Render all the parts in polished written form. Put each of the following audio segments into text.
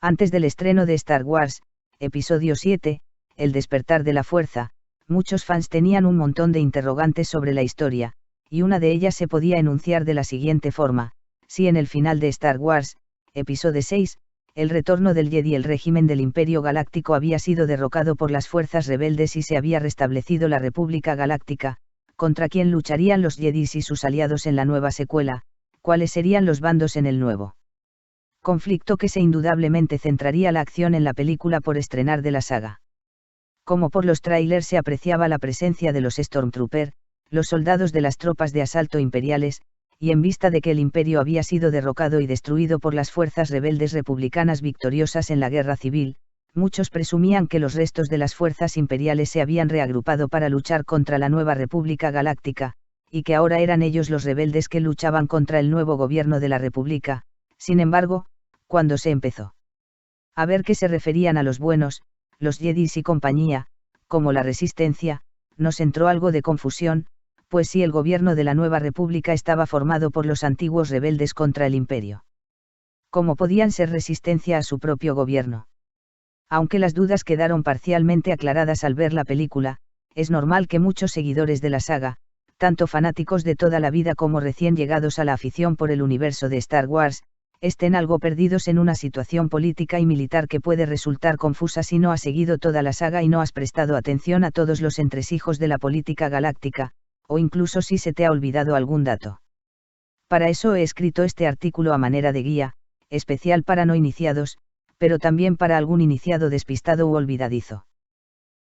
Antes del estreno de Star Wars, Episodio 7, El despertar de la fuerza, muchos fans tenían un montón de interrogantes sobre la historia, y una de ellas se podía enunciar de la siguiente forma: si en el final de Star Wars, Episodio 6, el retorno del Jedi, el régimen del Imperio Galáctico había sido derrocado por las fuerzas rebeldes y se había restablecido la República Galáctica, ¿contra quién lucharían los Jedi y sus aliados en la nueva secuela? ¿Cuáles serían los bandos en el nuevo conflicto que se indudablemente centraría la acción en la película por estrenar de la saga? Como por los trailers se apreciaba la presencia de los Stormtrooper, los soldados de las tropas de asalto imperiales, y en vista de que el imperio había sido derrocado y destruido por las fuerzas rebeldes republicanas victoriosas en la guerra civil, muchos presumían que los restos de las fuerzas imperiales se habían reagrupado para luchar contra la nueva República Galáctica, y que ahora eran ellos los rebeldes que luchaban contra el nuevo gobierno de la República. Sin embargo, cuando se empezó a ver que se referían a los buenos, los Jedis y compañía, como la Resistencia, nos entró algo de confusión, pues si el gobierno de la nueva república estaba formado por los antiguos rebeldes contra el imperio, ¿cómo podían ser resistencia a su propio gobierno? Aunque las dudas quedaron parcialmente aclaradas al ver la película, es normal que muchos seguidores de la saga, tanto fanáticos de toda la vida como recién llegados a la afición por el universo de Star Wars, estén algo perdidos en una situación política y militar que puede resultar confusa si no has seguido toda la saga y no has prestado atención a todos los entresijos de la política galáctica, o incluso si se te ha olvidado algún dato. Para eso he escrito este artículo a manera de guía, especial para no iniciados, pero también para algún iniciado despistado u olvidadizo.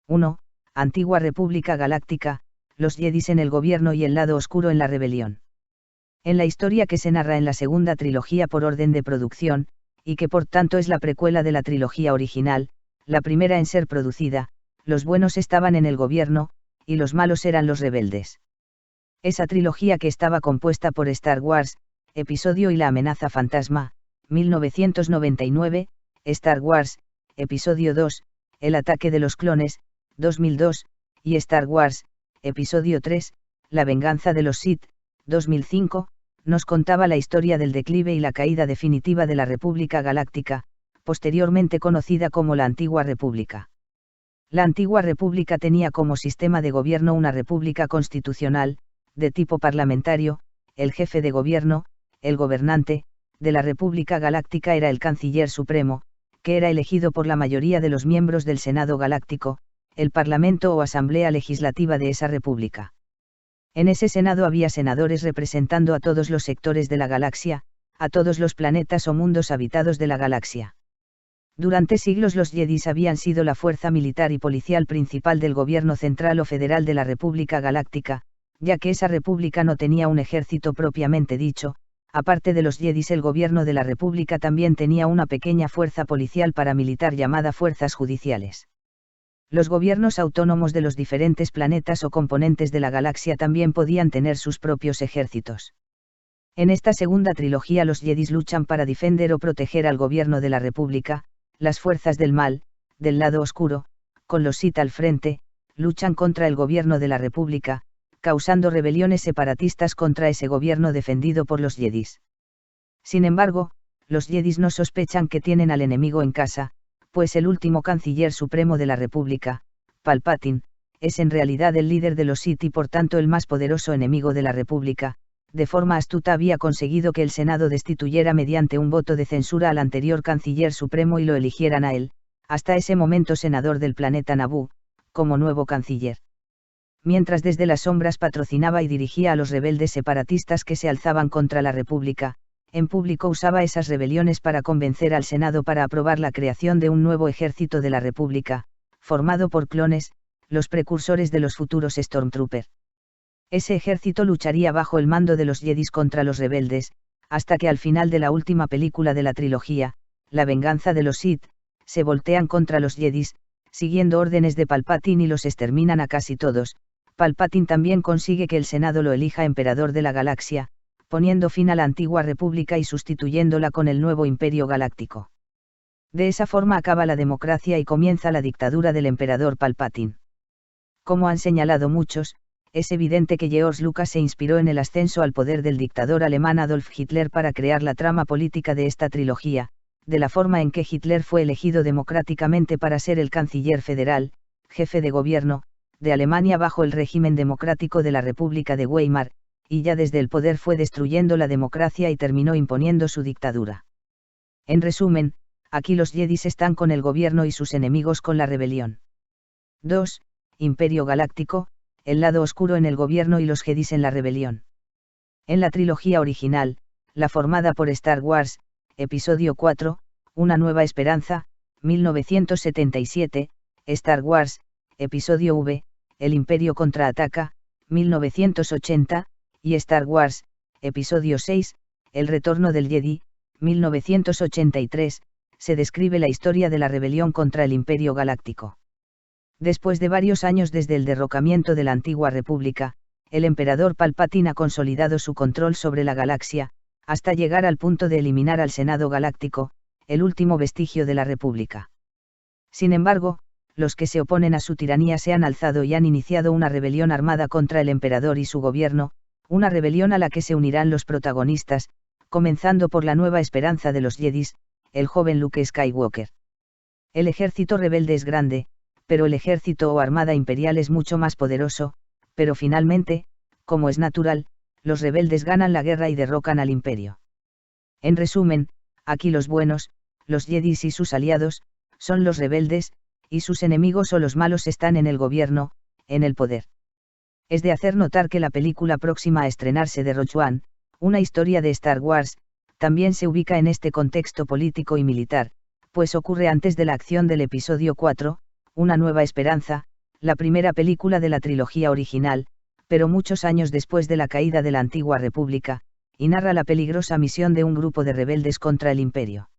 1. Antigua República Galáctica, los Jedis en el gobierno y el lado oscuro en la rebelión. En la historia que se narra en la segunda trilogía por orden de producción, y que por tanto es la precuela de la trilogía original, la primera en ser producida, los buenos estaban en el gobierno, y los malos eran los rebeldes. Esa trilogía que estaba compuesta por Star Wars, Episodio y la amenaza fantasma, 1999, Star Wars, Episodio 2, El ataque de los clones, 2002, y Star Wars, Episodio 3, La venganza de los Sith, 2005, nos contaba la historia del declive y la caída definitiva de la República Galáctica, posteriormente conocida como la Antigua República. La Antigua República tenía como sistema de gobierno una república constitucional, de tipo parlamentario. El jefe de gobierno, el gobernante, de la República Galáctica era el Canciller Supremo, que era elegido por la mayoría de los miembros del Senado Galáctico, el Parlamento o Asamblea Legislativa de esa república. En ese Senado había senadores representando a todos los sectores de la galaxia, a todos los planetas o mundos habitados de la galaxia. Durante siglos los Jedis habían sido la fuerza militar y policial principal del gobierno central o federal de la República Galáctica, ya que esa república no tenía un ejército propiamente dicho. Aparte de los Jedis, el gobierno de la república también tenía una pequeña fuerza policial paramilitar llamada fuerzas judiciales. Los gobiernos autónomos de los diferentes planetas o componentes de la galaxia también podían tener sus propios ejércitos. En esta segunda trilogía los Jedis luchan para defender o proteger al gobierno de la república. Las fuerzas del mal, del lado oscuro, con los Sith al frente, luchan contra el gobierno de la república, causando rebeliones separatistas contra ese gobierno defendido por los Jedis. Sin embargo, los Jedis no sospechan que tienen al enemigo en casa, pues el último canciller supremo de la República, Palpatine, es en realidad el líder de los Sith y por tanto el más poderoso enemigo de la República. De forma astuta había conseguido que el Senado destituyera mediante un voto de censura al anterior canciller supremo y lo eligieran a él, hasta ese momento senador del planeta Naboo, como nuevo canciller. Mientras desde las sombras patrocinaba y dirigía a los rebeldes separatistas que se alzaban contra la República, en público usaba esas rebeliones para convencer al Senado para aprobar la creación de un nuevo ejército de la República, formado por clones, los precursores de los futuros Stormtrooper. Ese ejército lucharía bajo el mando de los Jedis contra los rebeldes, hasta que al final de la última película de la trilogía, La venganza de los Sith, se voltean contra los Jedis, siguiendo órdenes de Palpatine y los exterminan a casi todos. Palpatine también consigue que el Senado lo elija emperador de la galaxia, poniendo fin a la antigua república y sustituyéndola con el nuevo imperio galáctico. De esa forma acaba la democracia y comienza la dictadura del emperador Palpatine. Como han señalado muchos, es evidente que George Lucas se inspiró en el ascenso al poder del dictador alemán Adolf Hitler para crear la trama política de esta trilogía, de la forma en que Hitler fue elegido democráticamente para ser el canciller federal, jefe de gobierno, de Alemania bajo el régimen democrático de la República de Weimar, y ya desde el poder fue destruyendo la democracia y terminó imponiendo su dictadura. En resumen, aquí los Jedis están con el gobierno y sus enemigos con la rebelión. 2. Imperio Galáctico, el lado oscuro en el gobierno y los Jedis en la rebelión. En la trilogía original, la formada por Star Wars, Episodio 4, Una Nueva Esperanza, 1977, Star Wars, Episodio V, El Imperio Contraataca, 1980, y Star Wars, Episodio 6, El Retorno del Jedi, 1983, se describe la historia de la rebelión contra el Imperio Galáctico. Después de varios años desde el derrocamiento de la antigua República, el emperador Palpatine ha consolidado su control sobre la galaxia, hasta llegar al punto de eliminar al Senado Galáctico, el último vestigio de la República. Sin embargo, los que se oponen a su tiranía se han alzado y han iniciado una rebelión armada contra el emperador y su gobierno, una rebelión a la que se unirán los protagonistas, comenzando por la nueva esperanza de los Jedis, el joven Luke Skywalker. El ejército rebelde es grande, pero el ejército o armada imperial es mucho más poderoso, pero finalmente, como es natural, los rebeldes ganan la guerra y derrocan al imperio. En resumen, aquí los buenos, los Jedis y sus aliados, son los rebeldes, y sus enemigos o los malos están en el gobierno, en el poder. Es de hacer notar que la película próxima a estrenarse de Rogue One, una historia de Star Wars, también se ubica en este contexto político y militar, pues ocurre antes de la acción del episodio 4, Una Nueva Esperanza, la primera película de la trilogía original, pero muchos años después de la caída de la antigua República, y narra la peligrosa misión de un grupo de rebeldes contra el Imperio.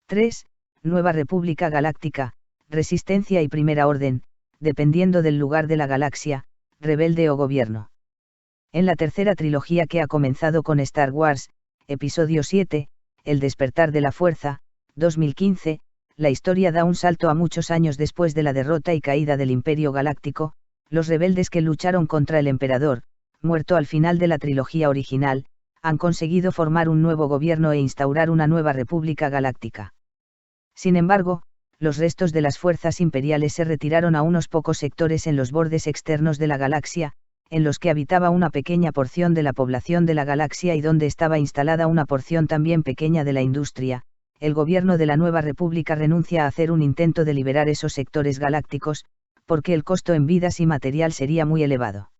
3. Nueva República Galáctica, Resistencia y Primera Orden, dependiendo del lugar de la galaxia, rebelde o gobierno. En la tercera trilogía que ha comenzado con Star Wars, Episodio 7, El Despertar de la Fuerza, 2015, la historia da un salto a muchos años después de la derrota y caída del Imperio Galáctico. Los rebeldes que lucharon contra el emperador, muerto al final de la trilogía original, han conseguido formar un nuevo gobierno e instaurar una nueva república galáctica. Sin embargo, los restos de las fuerzas imperiales se retiraron a unos pocos sectores en los bordes externos de la galaxia, en los que habitaba una pequeña porción de la población de la galaxia y donde estaba instalada una porción también pequeña de la industria. El gobierno de la nueva república renuncia a hacer un intento de liberar esos sectores galácticos, porque el costo en vidas y material sería muy elevado.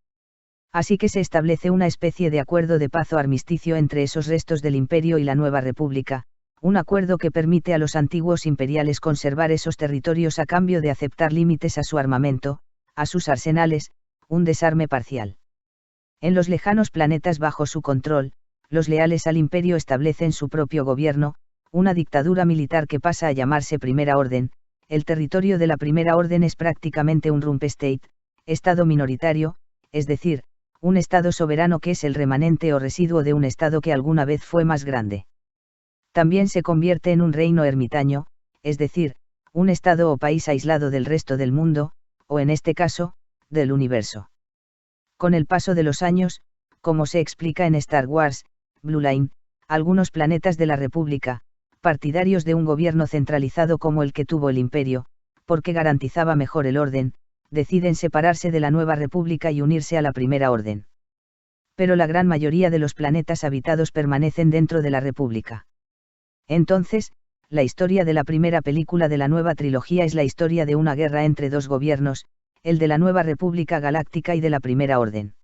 Así que se establece una especie de acuerdo de paz o armisticio entre esos restos del imperio y la nueva república, un acuerdo que permite a los antiguos imperiales conservar esos territorios a cambio de aceptar límites a su armamento, a sus arsenales, un desarme parcial. En los lejanos planetas bajo su control, los leales al imperio establecen su propio gobierno, una dictadura militar que pasa a llamarse Primera Orden. El territorio de la Primera Orden es prácticamente un rump state, estado minoritario, es decir, un estado soberano que es el remanente o residuo de un estado que alguna vez fue más grande. También se convierte en un reino ermitaño, es decir, un estado o país aislado del resto del mundo, o en este caso, del universo. Con el paso de los años, como se explica en Star Wars, Blue Line, algunos planetas de la República, partidarios de un gobierno centralizado como el que tuvo el Imperio, porque garantizaba mejor el orden, deciden separarse de la nueva república y unirse a la Primera Orden. Pero la gran mayoría de los planetas habitados permanecen dentro de la república. Entonces, la historia de la primera película de la nueva trilogía es la historia de una guerra entre dos gobiernos, el de la nueva república galáctica y de la Primera Orden.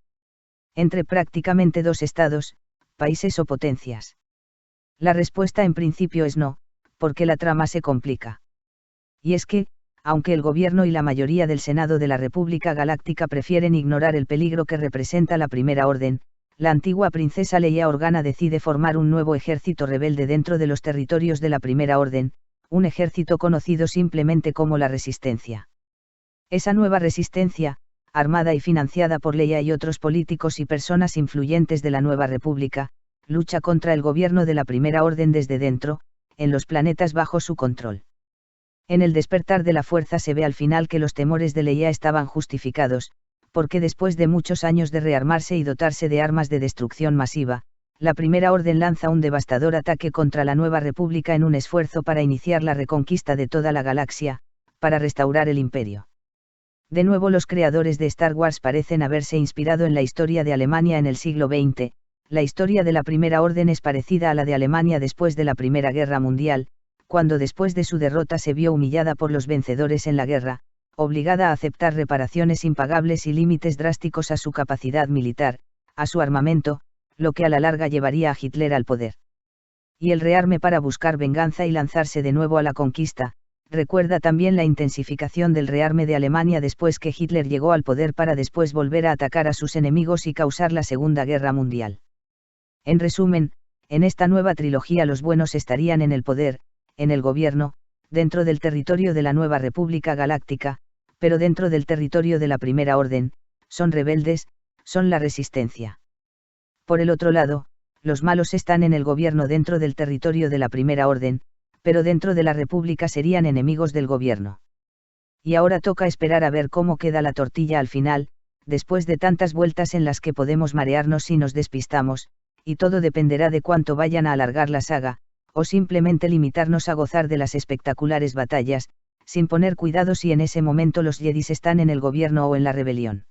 Entre prácticamente dos estados, países o potencias. La respuesta en principio es no, porque la trama se complica. Y es que, aunque el gobierno y la mayoría del Senado de la República Galáctica prefieren ignorar el peligro que representa la Primera Orden, la antigua princesa Leia Organa decide formar un nuevo ejército rebelde dentro de los territorios de la Primera Orden, un ejército conocido simplemente como la Resistencia. Esa nueva resistencia, armada y financiada por Leia y otros políticos y personas influyentes de la nueva República, lucha contra el gobierno de la Primera Orden desde dentro, en los planetas bajo su control. En El Despertar de la Fuerza se ve al final que los temores de Leia estaban justificados, porque después de muchos años de rearmarse y dotarse de armas de destrucción masiva, la Primera Orden lanza un devastador ataque contra la Nueva República en un esfuerzo para iniciar la reconquista de toda la galaxia, para restaurar el Imperio. De nuevo los creadores de Star Wars parecen haberse inspirado en la historia de Alemania en el siglo XX, la historia de la Primera Orden es parecida a la de Alemania después de la Primera Guerra Mundial, cuando después de su derrota se vio humillada por los vencedores en la guerra, obligada a aceptar reparaciones impagables y límites drásticos a su capacidad militar, a su armamento, lo que a la larga llevaría a Hitler al poder. Y el rearme para buscar venganza y lanzarse de nuevo a la conquista, recuerda también la intensificación del rearme de Alemania después que Hitler llegó al poder para después volver a atacar a sus enemigos y causar la Segunda Guerra Mundial. En resumen, en esta nueva trilogía los buenos estarían en el poder, en el gobierno, dentro del territorio de la Nueva República Galáctica, pero dentro del territorio de la Primera Orden, son rebeldes, son la resistencia. Por el otro lado, los malos están en el gobierno dentro del territorio de la Primera Orden, pero dentro de la República serían enemigos del gobierno. Y ahora toca esperar a ver cómo queda la tortilla al final, después de tantas vueltas en las que podemos marearnos si nos despistamos, y todo dependerá de cuánto vayan a alargar la saga, o simplemente limitarnos a gozar de las espectaculares batallas, sin poner cuidado si en ese momento los Jedis están en el gobierno o en la rebelión.